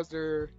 Buzzer.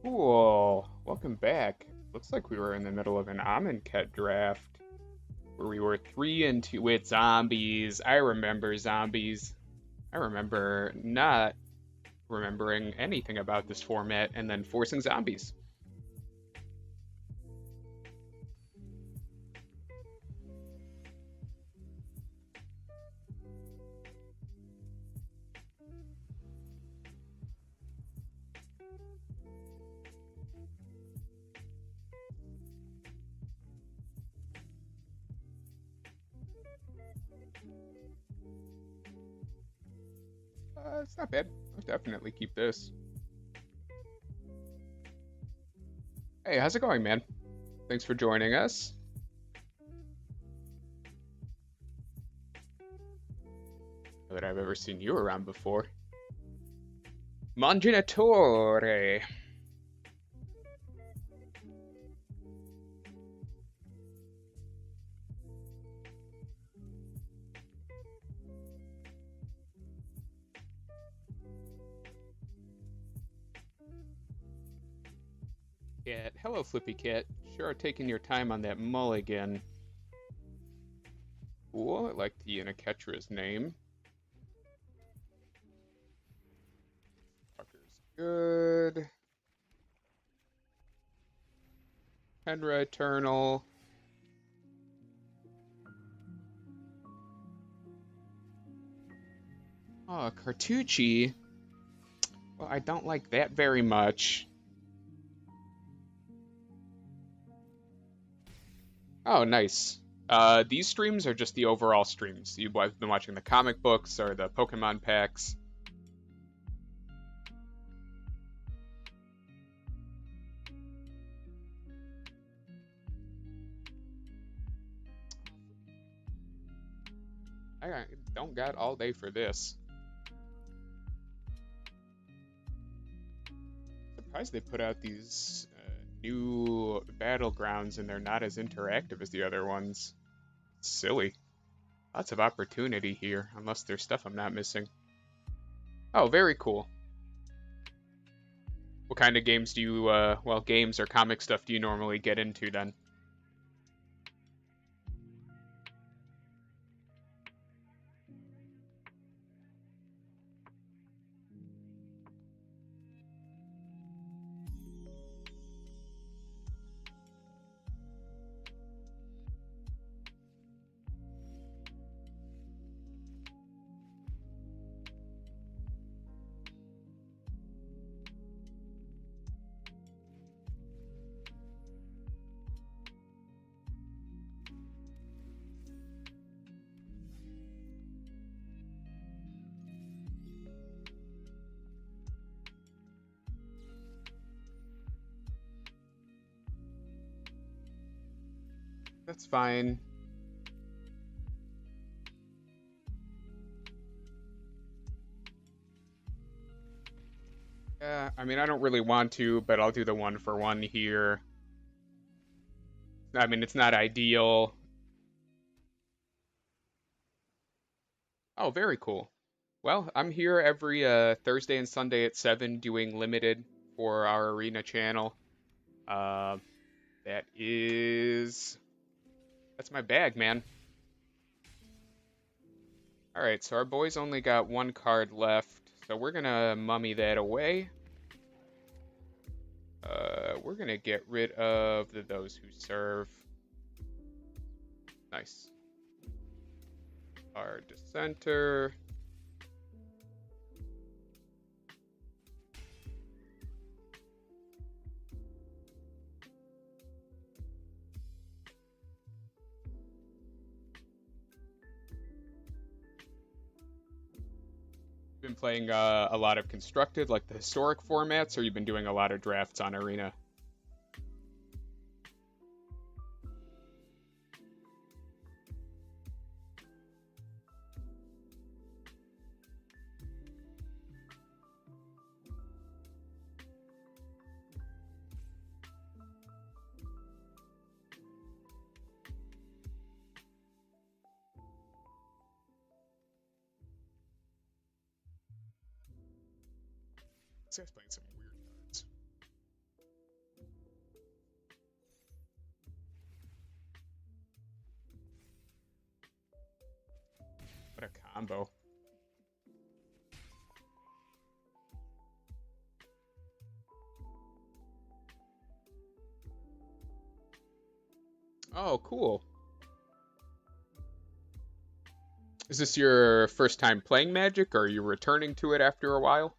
Cool. Welcome back. Looks like we were in the middle of an Amonkhet draft where we were 3-2 with zombies. I remember zombies. I remember not remembering anything about this format and then forcing zombies. It's not bad. I'll definitely keep this. Hey, how's it going, man? Thanks for joining us. Not that I've ever seen you around before. Manginatore. Cat. Hello, Flippy Cat. Sure are taking your time on that mulligan. Cool. I like the Unaketra's name. Fucker's good. Henra Eternal. Oh, Cartucci. Well, I don't like that very much. Oh, nice. These streams are just the overall streams. You've been watching the comic books or the Pokemon packs. Don't got all day for this. Surprised they put out these new battlegrounds and they're not as interactive as the other ones. Silly. Lots of opportunity here, unless there's stuff I'm not missing. Oh, very cool. What kind of games do you, well, games or comic stuff do you normally get into then? That's fine. Yeah, I mean, I don't really want to, but I'll do the 1-for-1 here. I mean, it's not ideal. Oh, very cool. Well, I'm here every Thursday and Sunday at 7 doing limited for our arena channel. Uh, that's my bag, man. Alright, so our boys only got one card left, so we're gonna mummy that away. we're gonna get rid of those who serve. Nice. Our dissenter. Been playing a lot of constructed, like the historic formats, or you've been doing a lot of drafts on Arena? This guy's playing some weird cards. What a combo. Oh, cool. Is this your first time playing Magic, or are you returning to it after a while?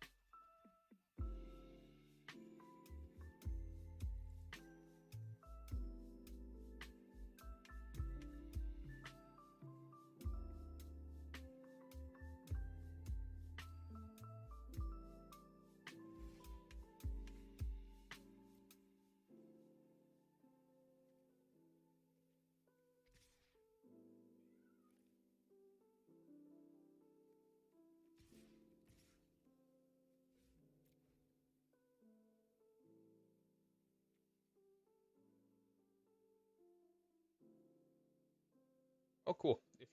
Oh, cool. If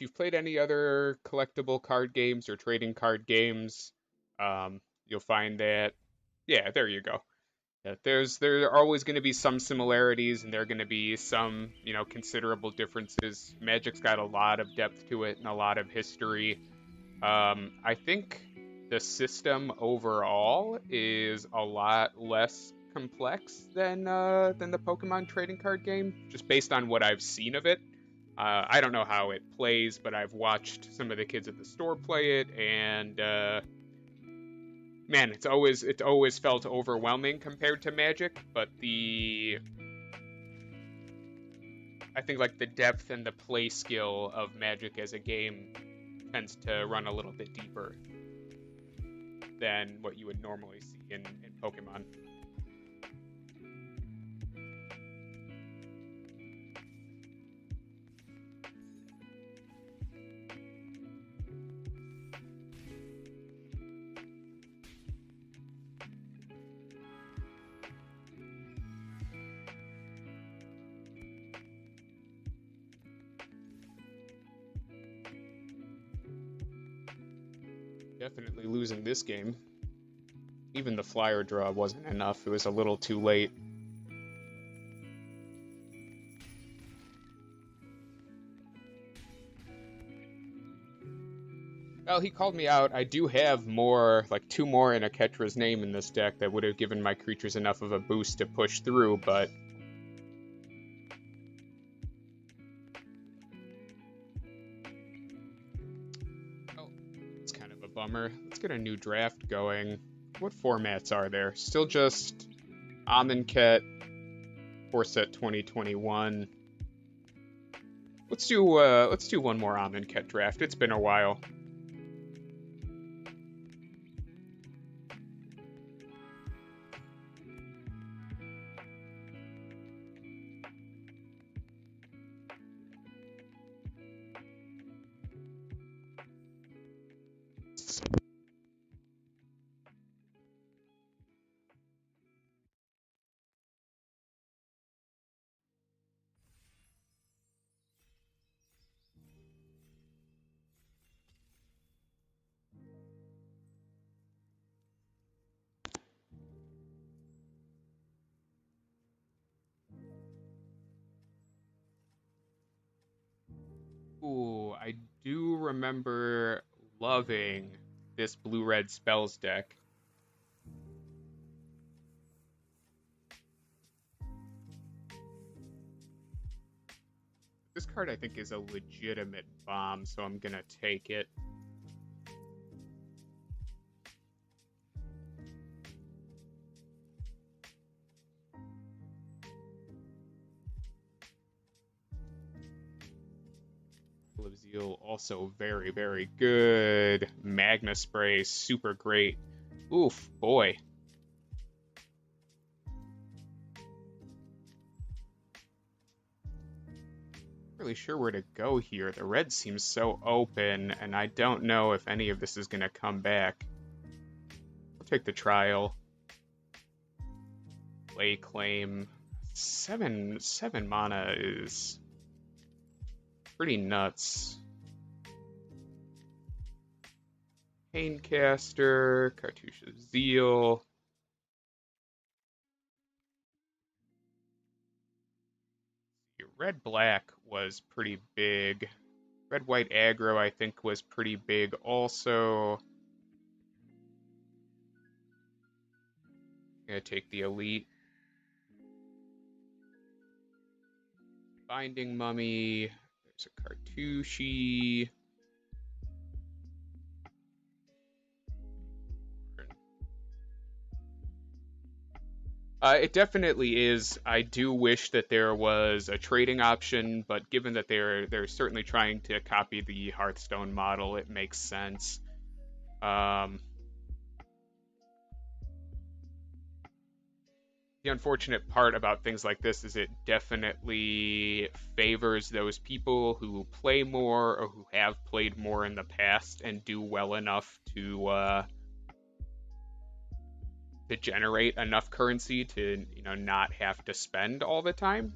you've played any other collectible card games or trading card games, you'll find that, yeah, there you go. Yeah, there are always going to be some similarities, and there are going to be some, considerable differences. Magic's got a lot of depth to it and a lot of history. I think the system overall is a lot less complex than the Pokemon trading card game, just based on what I've seen of it. I don't know how it plays, but I've watched some of the kids at the store play it, and man, it's always felt overwhelming compared to Magic. But I think like the depth and the play skill of Magic as a game tends to run a little bit deeper than what you would normally see in Pokemon. Definitely losing this game. Even the flyer draw wasn't enough. It was a little too late. Well, he called me out. I do have more, like two more in a Ketra's name in this deck that would have given my creatures enough of a boost to push through, but oh, it's kind of a bummer. Let's get a new draft going. What formats are there? Still just Amonkhet, Core Set 2021. Let's do one more Amonkhet draft. It's been a while. Ooh, I do remember loving this blue-red spells deck. This card I think is a legitimate bomb, so I'm gonna take it. of Zeal also very, very good. Magna Spray, super great. Oof, boy. Really sure where to go here. The red seems so open, and I don't know if any of this is going to come back. I'll take the trial. Play claim. Seven mana is pretty nuts. Paincaster, Cartouche of Zeal. Red black was pretty big. Red white aggro I think was pretty big also. Gonna take the elite. Binding Mummy. There's a Cartouche. It definitely is. I do wish that there was a trading option, but given that they're certainly trying to copy the Hearthstone model, it makes sense. The unfortunate part about things like this is it definitely favors those people who play more or who have played more in the past and do well enough to generate enough currency to not have to spend all the time.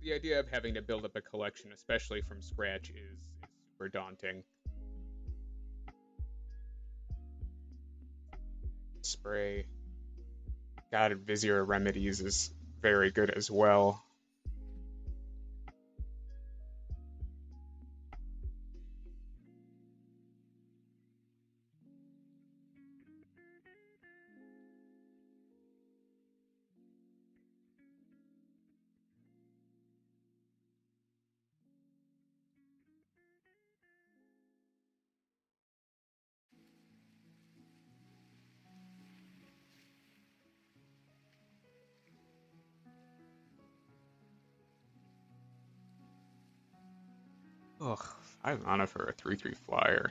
The idea of having to build up a collection, especially from scratch, is super daunting. Spray. God, Vizier Remedies is very good as well. Ugh, 5 mana for a 3/3 flyer.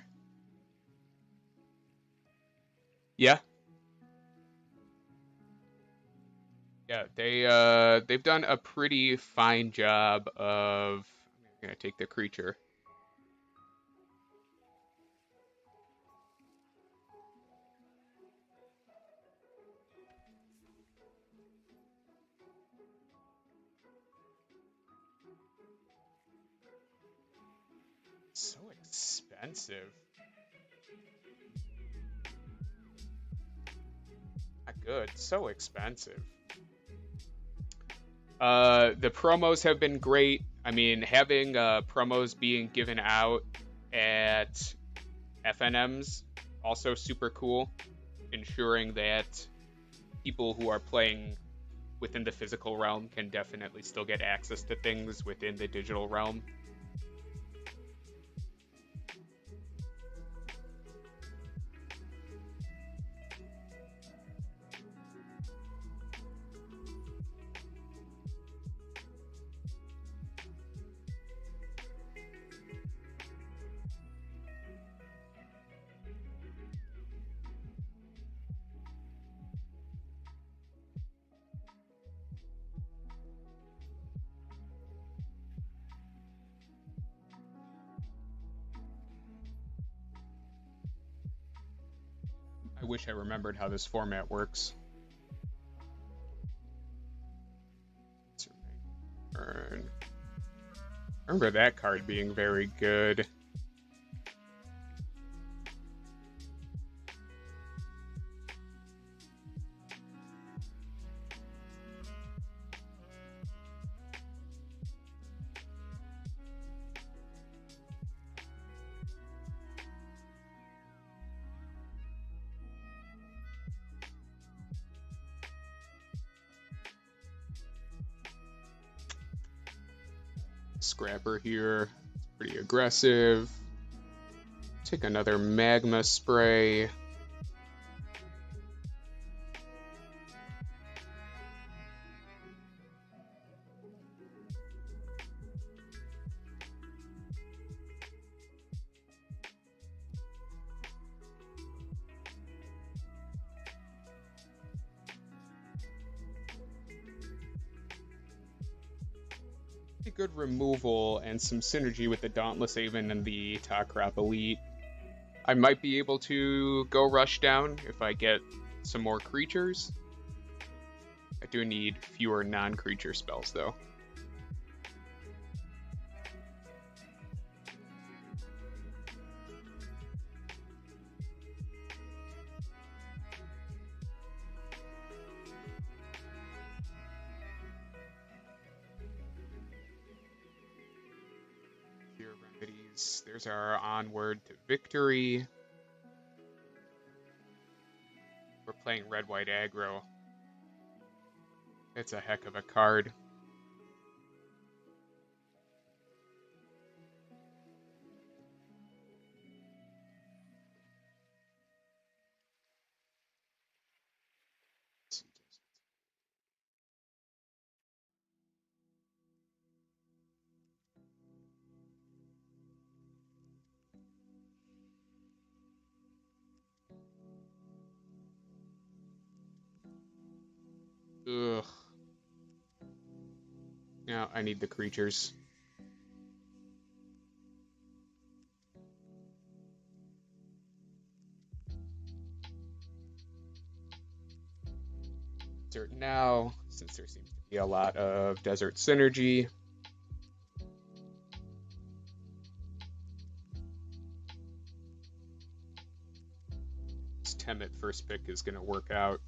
Yeah. Yeah, they've done a pretty fine job of. I'm gonna take the creature. So expensive. Not good. So expensive. The promos have been great. I mean, having promos being given out at FNMs also super cool, ensuring that people who are playing within the physical realm can definitely still get access to things within the digital realm. I wish I remembered how this format works. I remember that card being very good. Scrapper here, pretty aggressive. Take another magma spray. Good removal and some synergy with the Dauntless Haven and the Takrop Elite. I might be able to go rush down if I get some more creatures. I do need fewer non-creature spells though. Remedies. There's our onward to victory. We're playing red-white aggro. It's a heck of a card. Ugh. Now I need the creatures. Desert now, since there seems to be a lot of desert synergy. This Temet first pick is going to work out.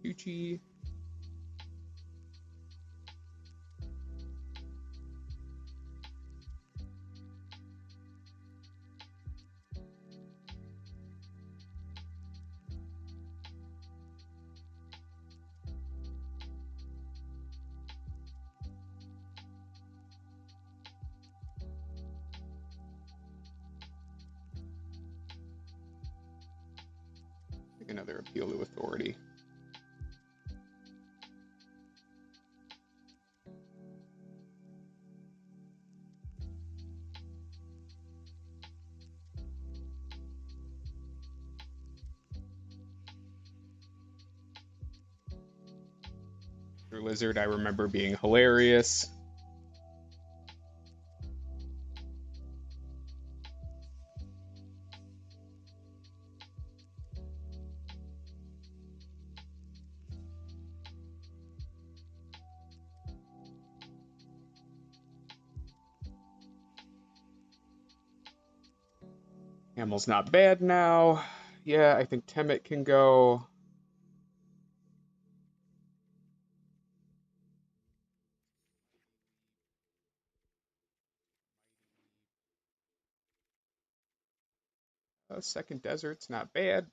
Gucci. Another appeal to authority. Lizard, I remember being hilarious. Hamel's not bad now. Yeah, I think Temet can go. Second Desert's not bad.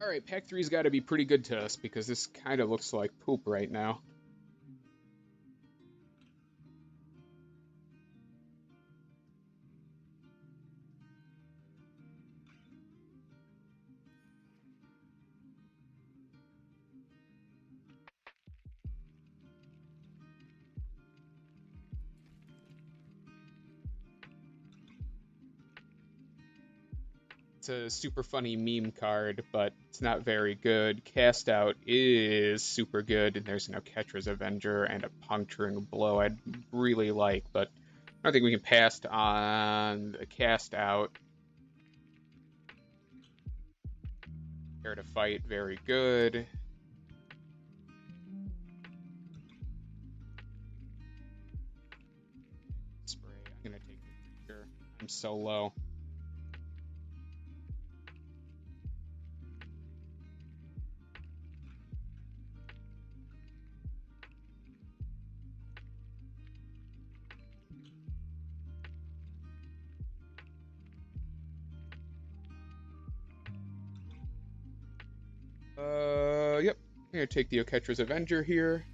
All right, Pack 3's got to be pretty good to us because this kind of looks like poop right now. It's a super funny meme card, but it's not very good. Cast Out is super good, and there's no Ketra's Avenger and a Puncturing Blow I'd really like, but I don't think we can pass on the Cast Out. Care to Fight, very good. Spray, I'm gonna take the creature. I'm so low. Yep. I'm gonna take the Oketra's Avenger here.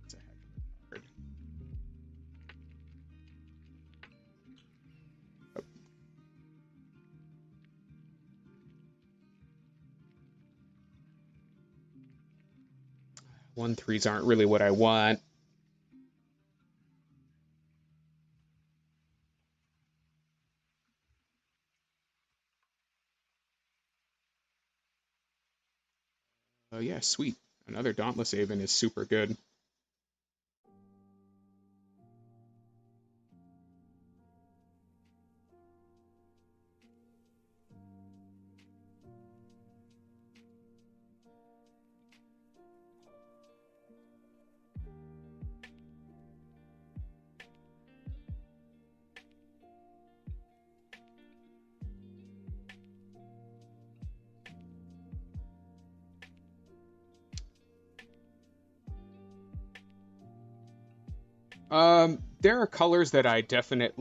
It's a heck of a card. 1/3s aren't really what I want. Yeah, sweet. Another Dauntless Haven is super good. There are colors that I think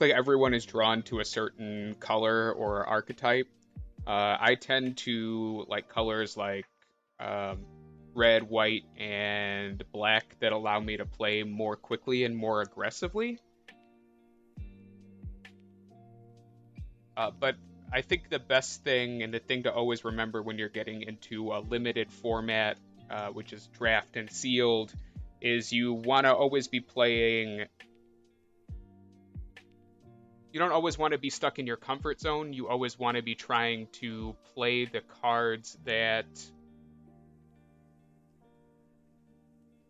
like everyone is drawn to a certain color or archetype. I tend to like colors like um, red, white, and black that allow me to play more quickly and more aggressively. But I think the best thing and the thing to always remember when you're getting into a limited format, which is draft and sealed, is you want to always be playing. You don't always want to be stuck in your comfort zone. You always want to be trying to play the cards that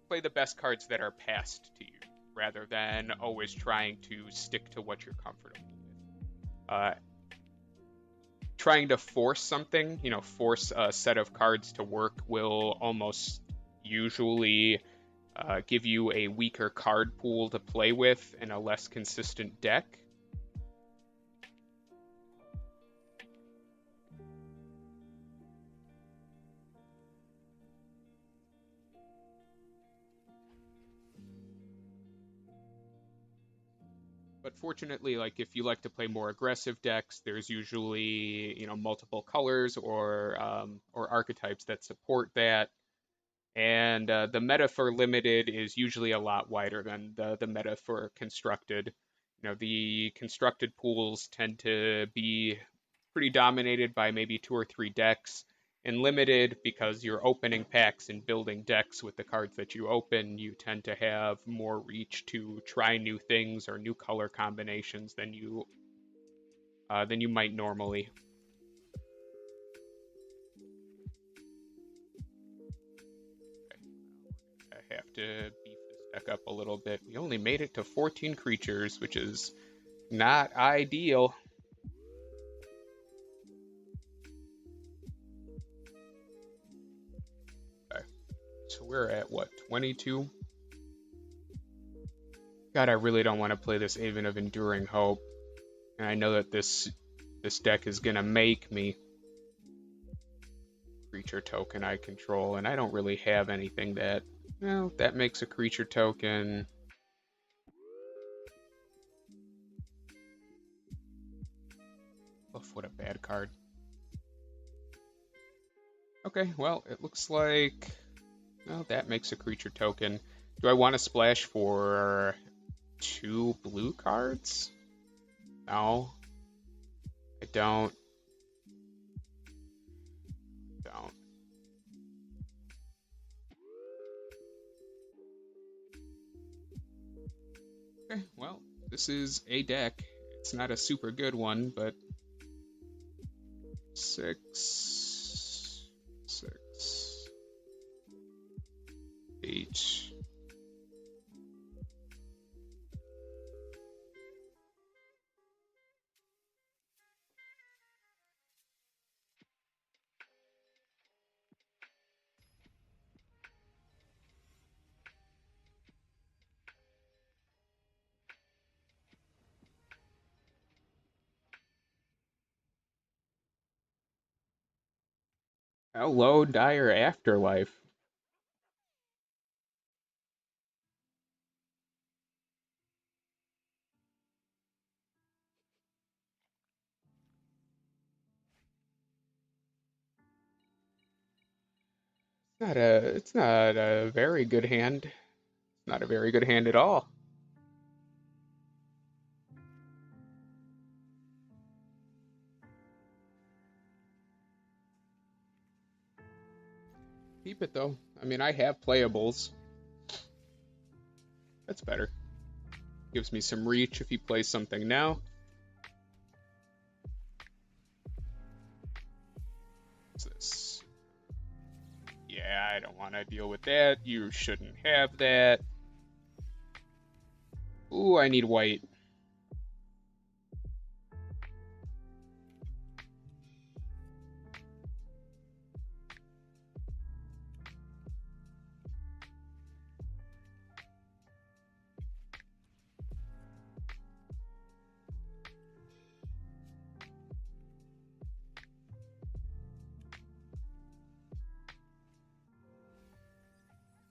play the best cards that are passed to you, rather than always trying to stick to what you're comfortable with. Trying to force something, force a set of cards to work will almost usually give you a weaker card pool to play with and a less consistent deck. But fortunately, like if you like to play more aggressive decks, there's usually multiple colors or archetypes that support that. And the meta for limited is usually a lot wider than the meta for constructed. The constructed pools tend to be pretty dominated by maybe two or three decks. In limited, because you're opening packs and building decks with the cards that you open, you tend to have more reach to try new things or new color combinations than you might normally. I have to beef this deck up a little bit. We only made it to 14 creatures, which is not ideal. Okay. So we're at what, 22? God, I really don't want to play this Haven of Enduring Hope. And I know that this deck is gonna make me creature token I control, and I don't really have anything that makes a creature token. Oof, what a bad card. Okay, well, it looks like that makes a creature token. Do I want to splash for 2 blue cards? No. I don't. Don't. Okay, well, this is a deck. It's not a super good one, but 6, 6, 8. Hello, Dire Afterlife. It's not a very good hand. It's not a very good hand at all. Keep it though. I mean, I have playables. That's better. Gives me some reach if he plays something now. What's this? Yeah, I don't want to deal with that. You shouldn't have that. Ooh, I need white.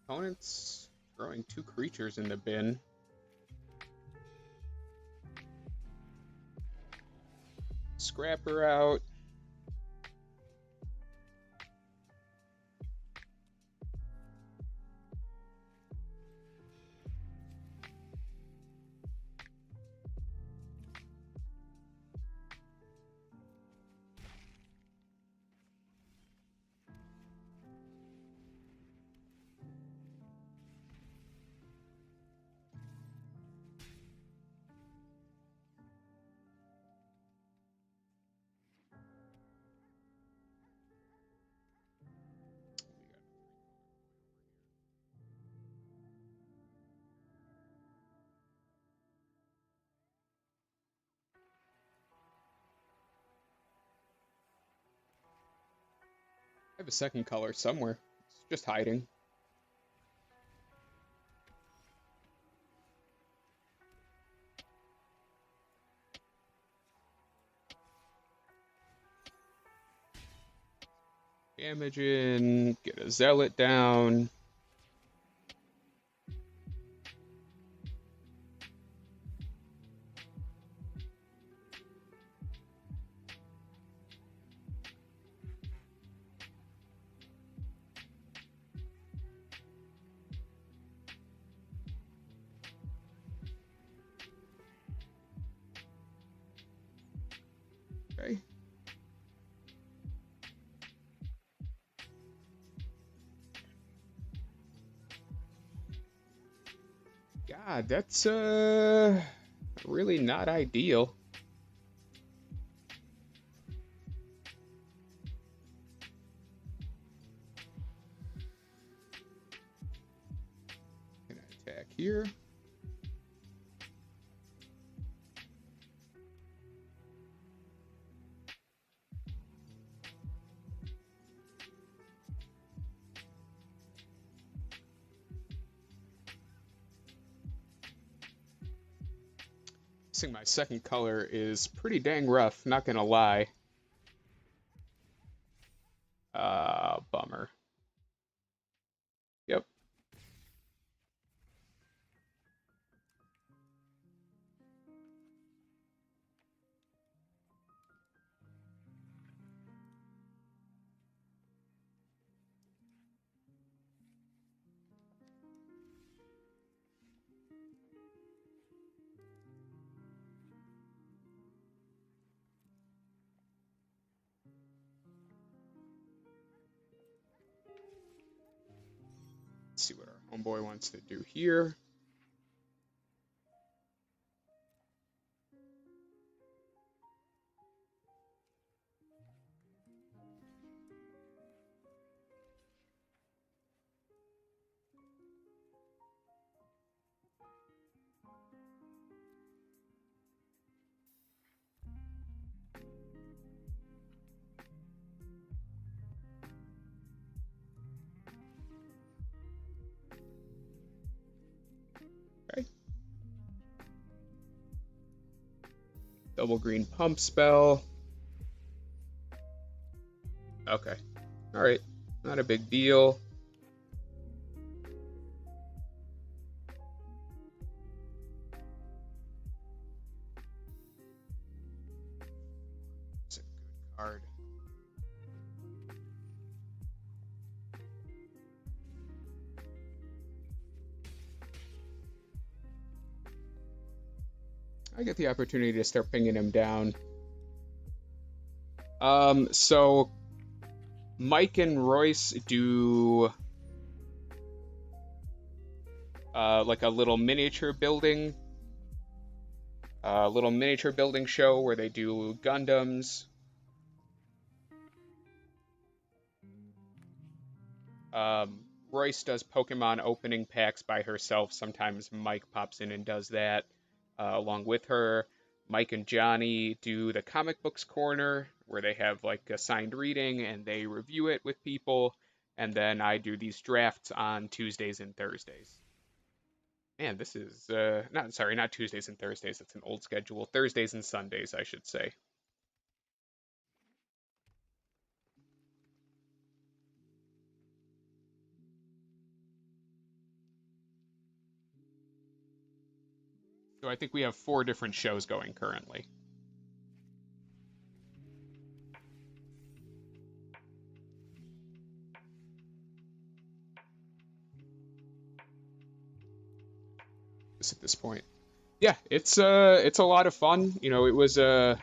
Opponent's throwing 2 creatures in the bin. Scrapper out. I have a second color somewhere. It's just hiding. Damage in, get a zealot down. Okay. God, that's really not ideal. Gonna attack here. Missing my second color is pretty dang rough, not gonna lie. Bummer. Yep. Let's see what our homeboy wants to do here. Double green pump spell. Okay. Alright. Not a big deal. It's a good card. I get the opportunity to start pinging him down. So Mike and Royce do like a little miniature building show where they do Gundams. Royce does Pokemon opening packs by herself. Sometimes Mike pops in and does that along with her. Mike and Johnny do the comic books corner where they have like a signed reading and they review it with people. And then I do these drafts on Tuesdays and Thursdays. Man, this is not Tuesdays and Thursdays. It's an old schedule. Thursdays and Sundays, I should say. So I think we have 4 different shows going currently. At this point. Yeah, it's a lot of fun. You know, it was a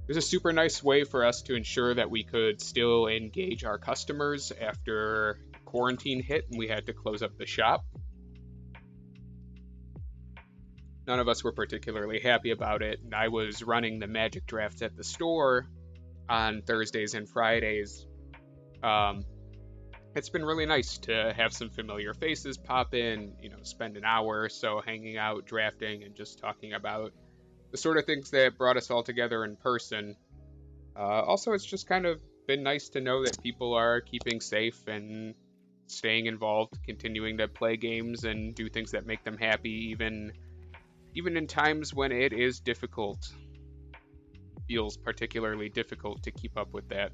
super nice way for us to ensure that we could still engage our customers after quarantine hit and we had to close up the shop. None of us were particularly happy about it. And I was running the Magic drafts at the store on Thursdays and Fridays. It's been really nice to have some familiar faces pop in, you know, spend an hour or so hanging out, drafting, and just talking about the sort of things that brought us all together in person. Also, it's just kind of been nice to know that people are keeping safe and staying involved, continuing to play games and do things that make them happy, even in times when it is difficult. Feels particularly difficult to keep up with that.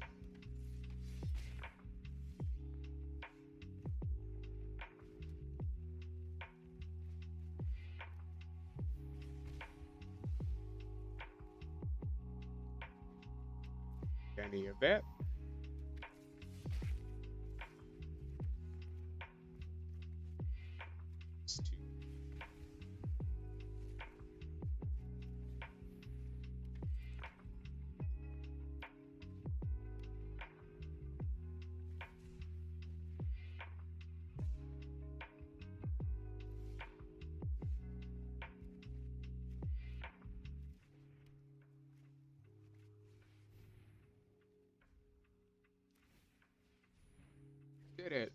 Any of that. Did it.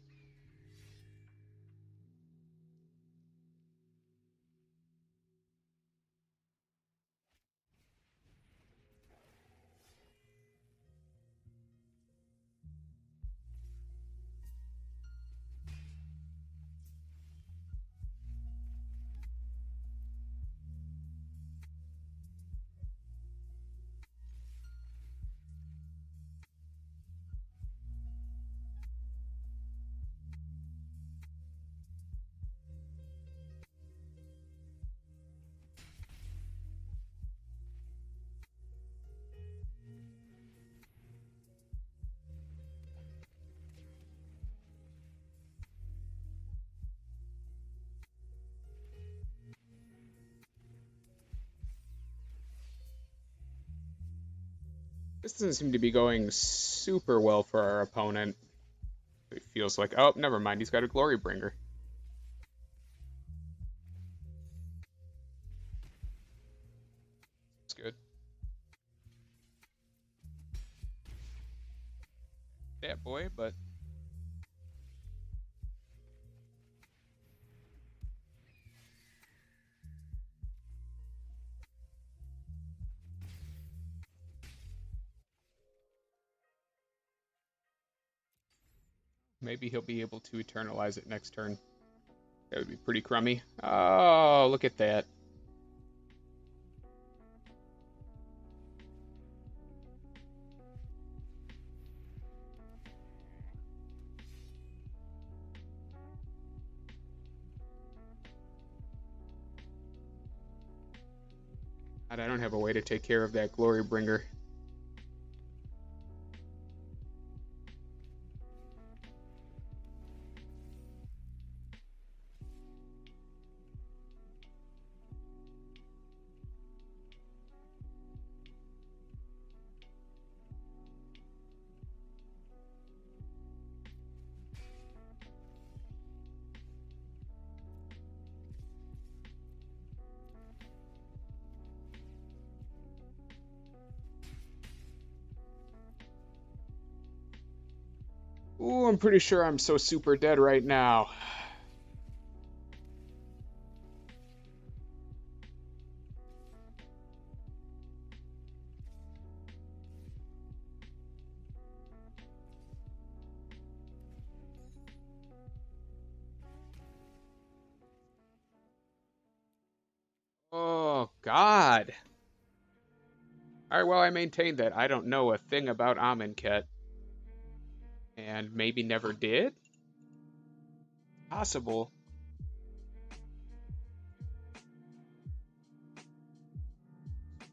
This doesn't seem to be going super well for our opponent. It feels like, oh, never mind, he's got a Glory Bringer. It's good. That boy, but maybe he'll be able to eternalize it next turn. That would be pretty crummy. Oh, look at that. God, I don't have a way to take care of that Glory Bringer. Ooh, I'm pretty sure I'm so super dead right now. Oh, God. Alright, well, I maintain that I don't know a thing about Amonkhet, and maybe never did? Possible.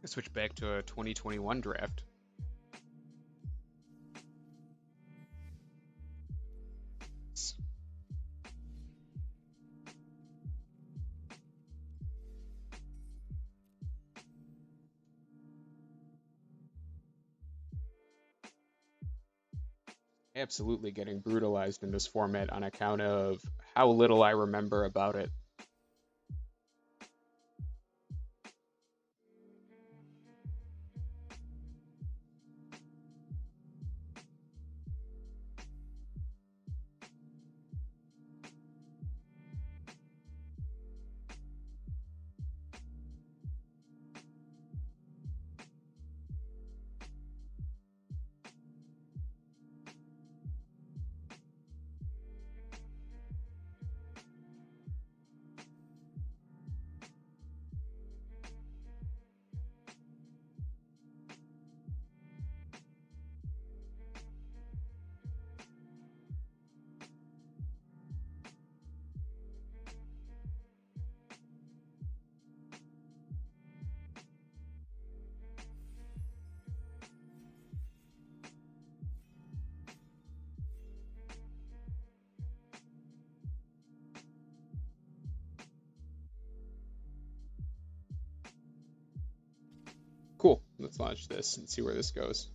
I switch back to a 2021 draft. Absolutely getting brutalized in this format on account of how little I remember about it. Cool. Let's launch this and see where this goes.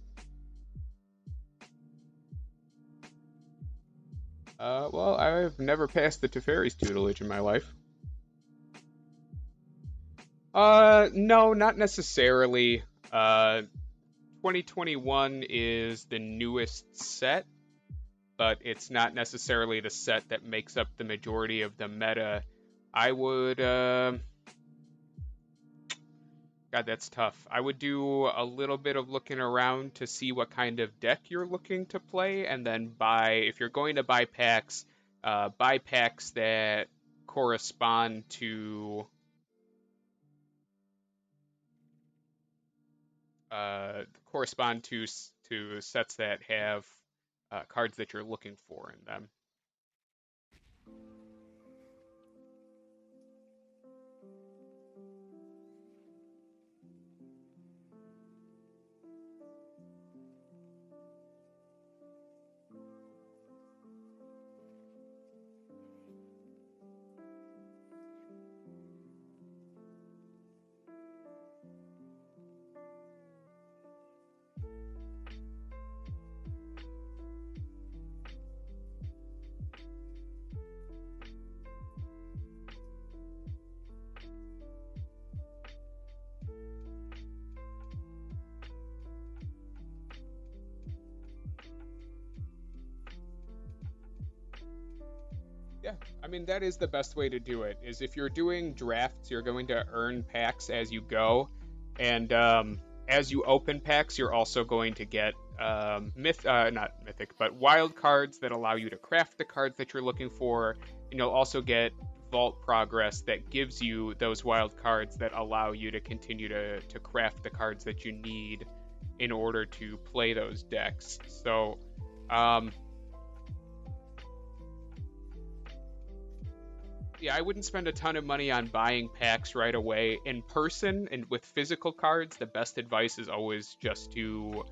Well, I've never passed the Teferi's tutelage in my life. No, not necessarily. 2021 is the newest set, but it's not necessarily the set that makes up the majority of the meta. I would, God, that's tough. I would do a little bit of looking around to see what kind of deck you're looking to play, and then if you're going to buy packs that correspond to correspond to sets that have cards that you're looking for in them. Yeah, I mean that is the best way to do it. Is if you're doing drafts, you're going to earn packs as you go, and as you open packs, you're also going to get not mythic, but wild cards that allow you to craft the cards that you're looking for, and you'll also get vault progress that gives you those wild cards that allow you to continue to craft the cards that you need in order to play those decks. So, um, Yeah, I wouldn't spend a ton of money on buying packs right away in person and with physical cards. The best advice is always just to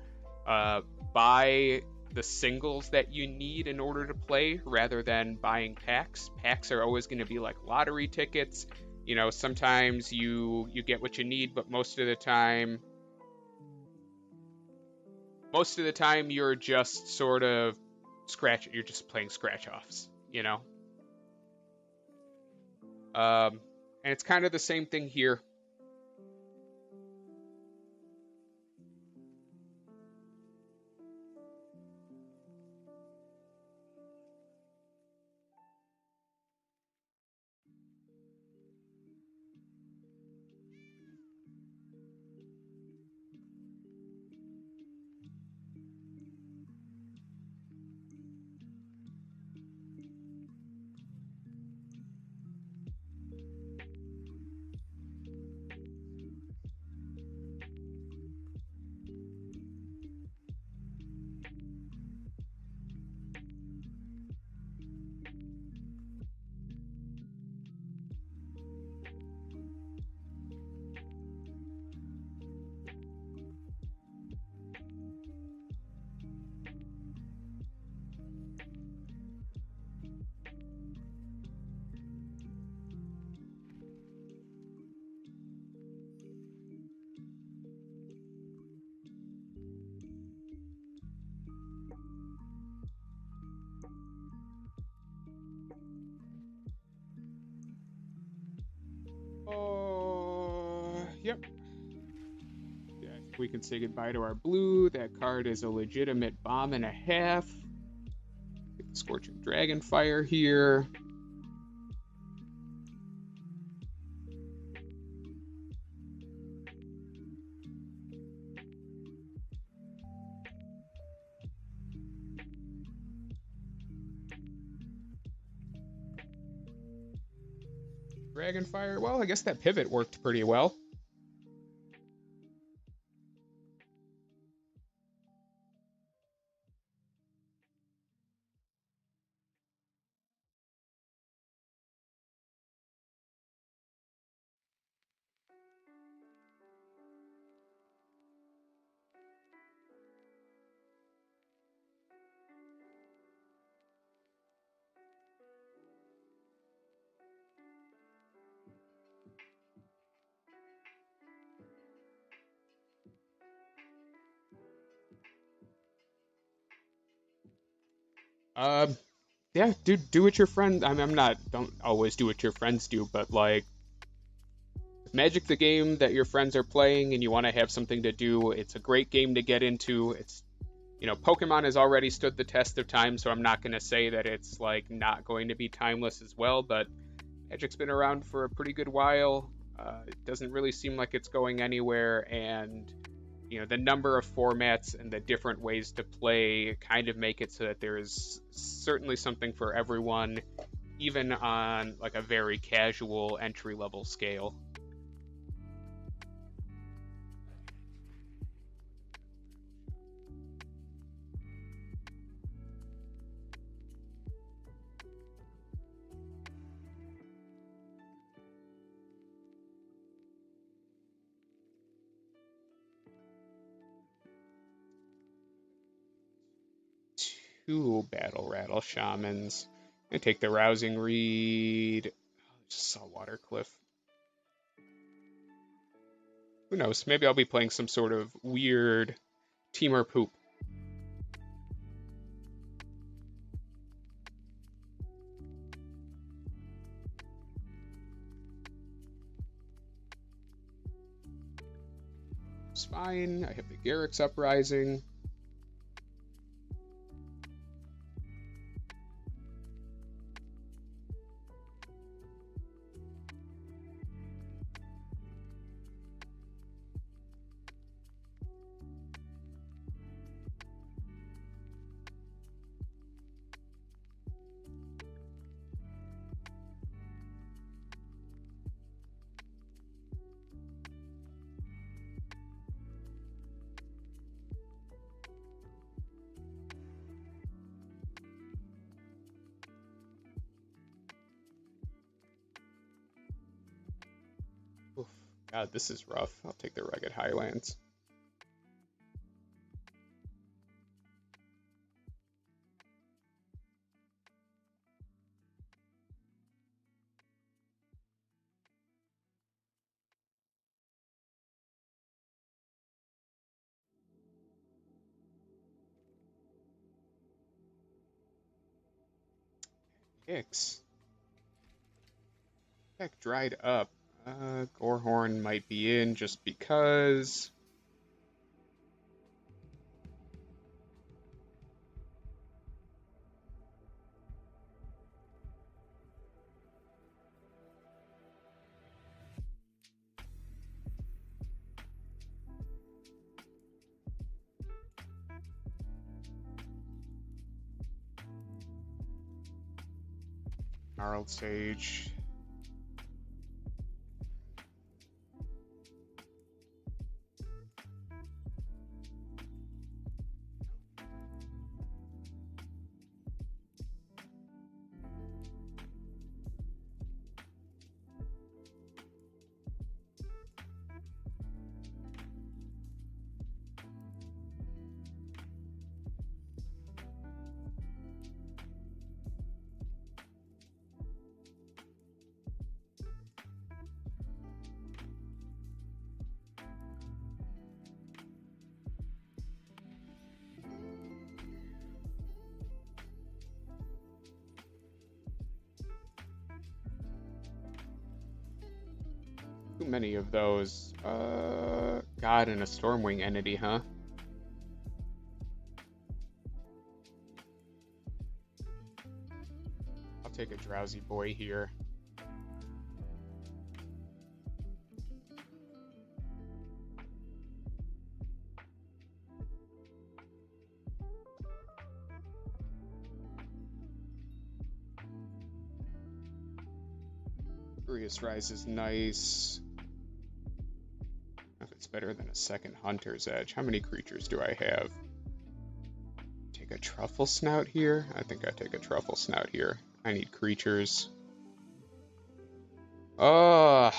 uh, buy the singles that you need in order to play rather than buying packs. Packs are always going to be like lottery tickets. You know, sometimes you get what you need, but most of the time you're just sort of you're just playing scratch offs, you know. And it's kind of the same thing here. Oh, yep. Yeah, we can say goodbye to our blue. That card is a legitimate bomb and a half. Get the Scorching Dragonfire here. Dragonfire. Well, I guess that pivot worked pretty well. Um, yeah, do what your friends. I'm not. Don't always do what your friends do, but like if Magic the game that your friends are playing and you want to have something to do, it's a great game to get into. It's Pokemon has already stood the test of time, so I'm not going to say that it's like not going to be timeless as well, but Magic's been around for a pretty good while. It doesn't really seem like it's going anywhere, and the number of formats and the different ways to play kind of make it so that there is certainly something for everyone, even on like a very casual entry level scale. Two Battle Rattle Shamans. I take the Rousing Reed. Just saw Watercliff. Who knows? Maybe I'll be playing some sort of weird Teamer Poop. It's fine. I have the Garrick's Uprising. God, this is rough. I'll take the Rugged Highlands. Hicks. Heck, dried up. Gorehorn might be in just because. Gnarled Sage. Too many of those. God, and a Stormwing entity, huh? I'll take a Drowsy Boy here. Furious Rise is nice. If it's better than a second Hunter's Edge. How many creatures do I have? Take a Truffle Snout here? I think I take a Truffle Snout here. I need creatures. Oh,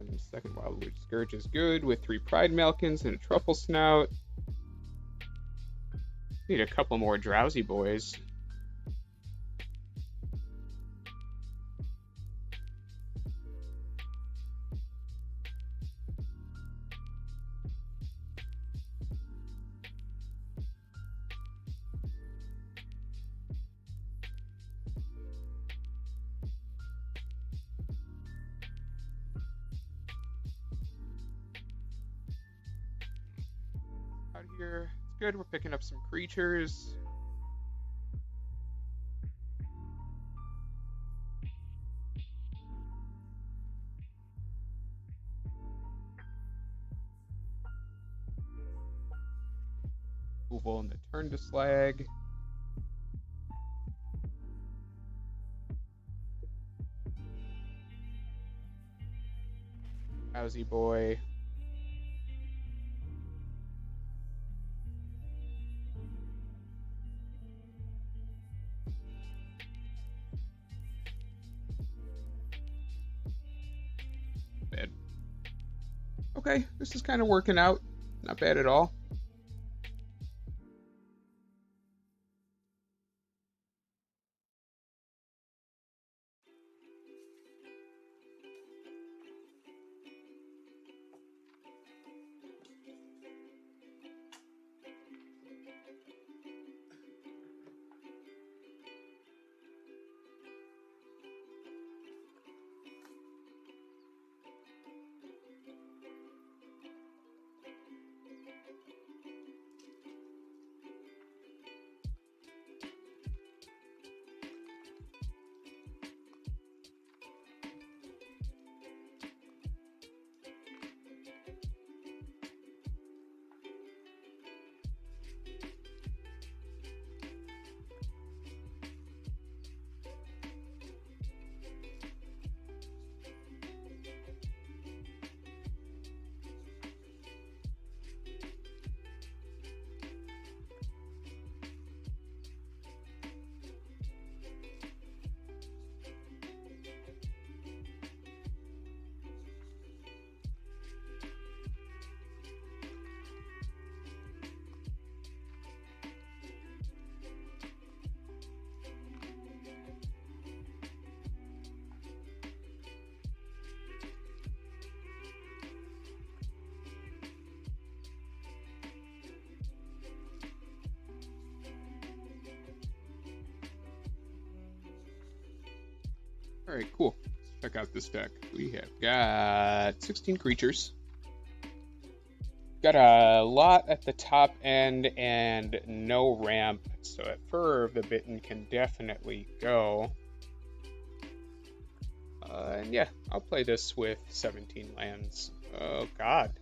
and second Wildwood Scourge is good with 3 Pride Malkins and a Truffle Snout. Need a couple more Drowsy Boys. Out here, it's good. We're picking up some creatures. Removal in the turn to slag. Drowsy Boy. Bad. Okay, this is kind of working out. Not bad at all. All right, cool. Let's check out this deck. We have got 16 creatures. Got a lot at the top end and no ramp, so at Fur of the Bitten can definitely go. And yeah, I'll play this with 17 lands. Oh god.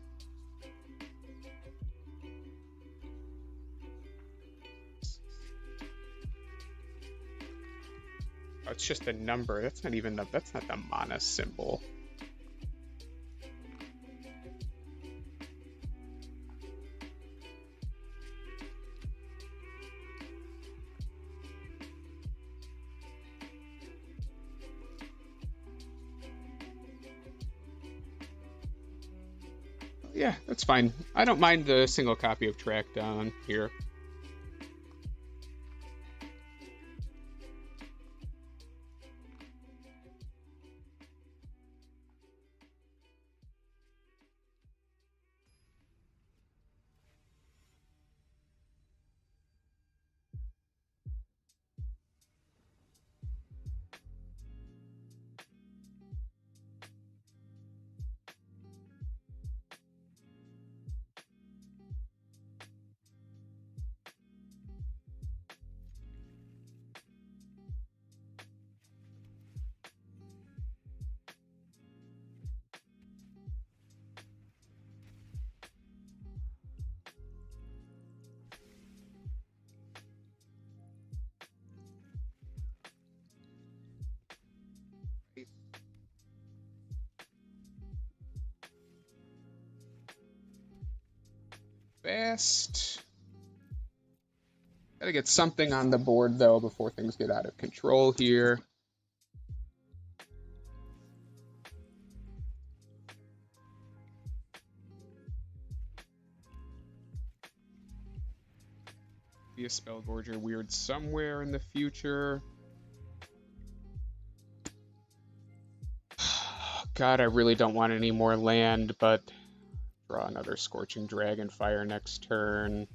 Oh, it's just a number. That's not even that's not the mana symbol. Yeah, that's fine. I don't mind the single copy of Track Down here. Fast. Gotta get something on the board though before things get out of control here. Be a Spellgorger weird somewhere in the future. God, I really don't want any more land, but draw another Scorching Dragonfire next turn.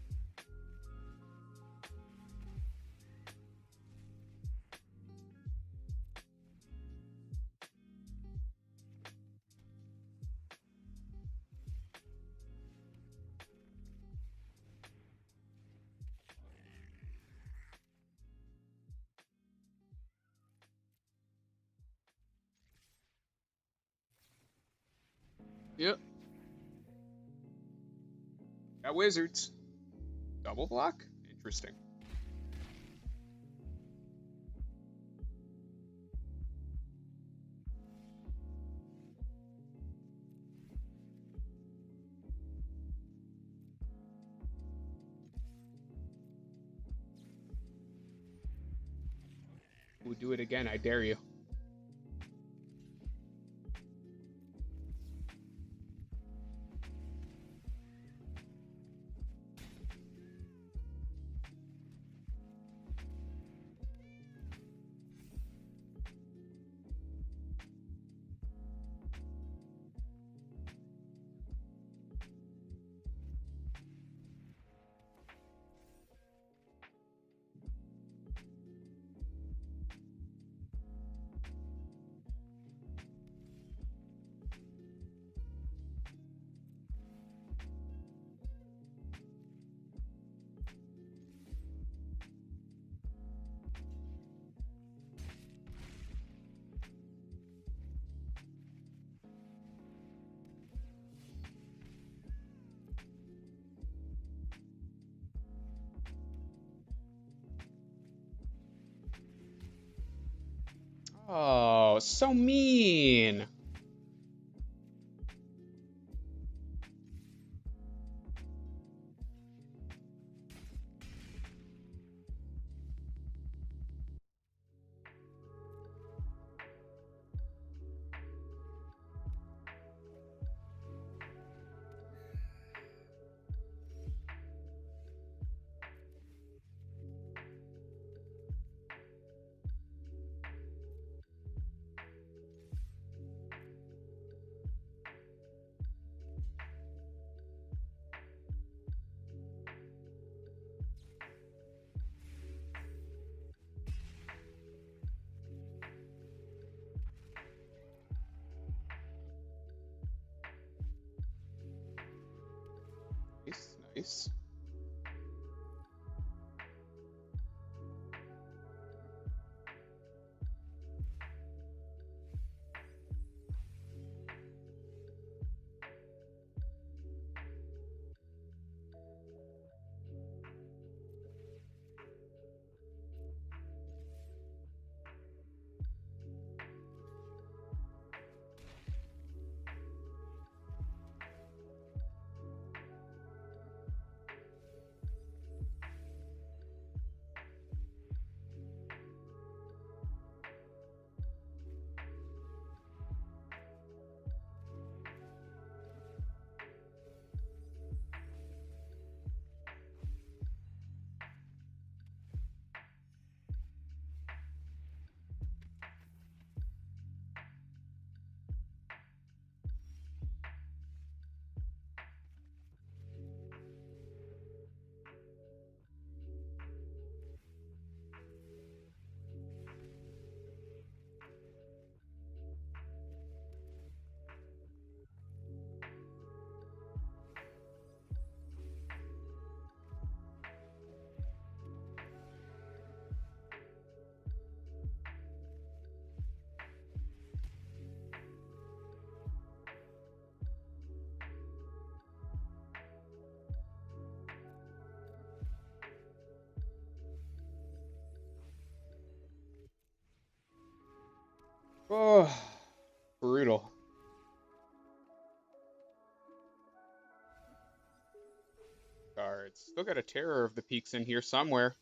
Yep. Got wizards. Double block? Interesting. We'll do it again, I dare you. Oh, so mean. Nice. Oh, brutal. Cards. Still got a Terror of the Peaks in here somewhere.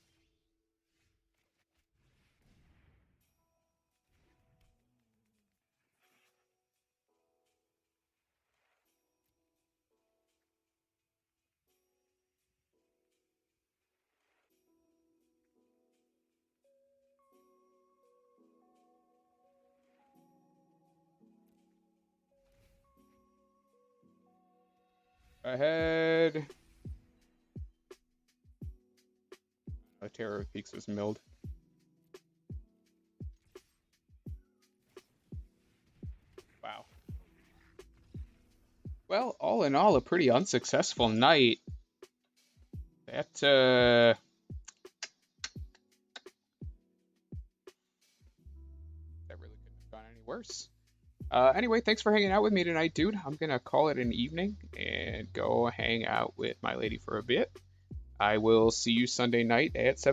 Ahead. A Terror of the Peaks was milled. Wow. Well, all in all, a pretty unsuccessful night. That really couldn't have gone any worse. Anyway, thanks for hanging out with me tonight, dude. I'm gonna call it an evening and go hang out with my lady for a bit. I will see you Sunday night at 7.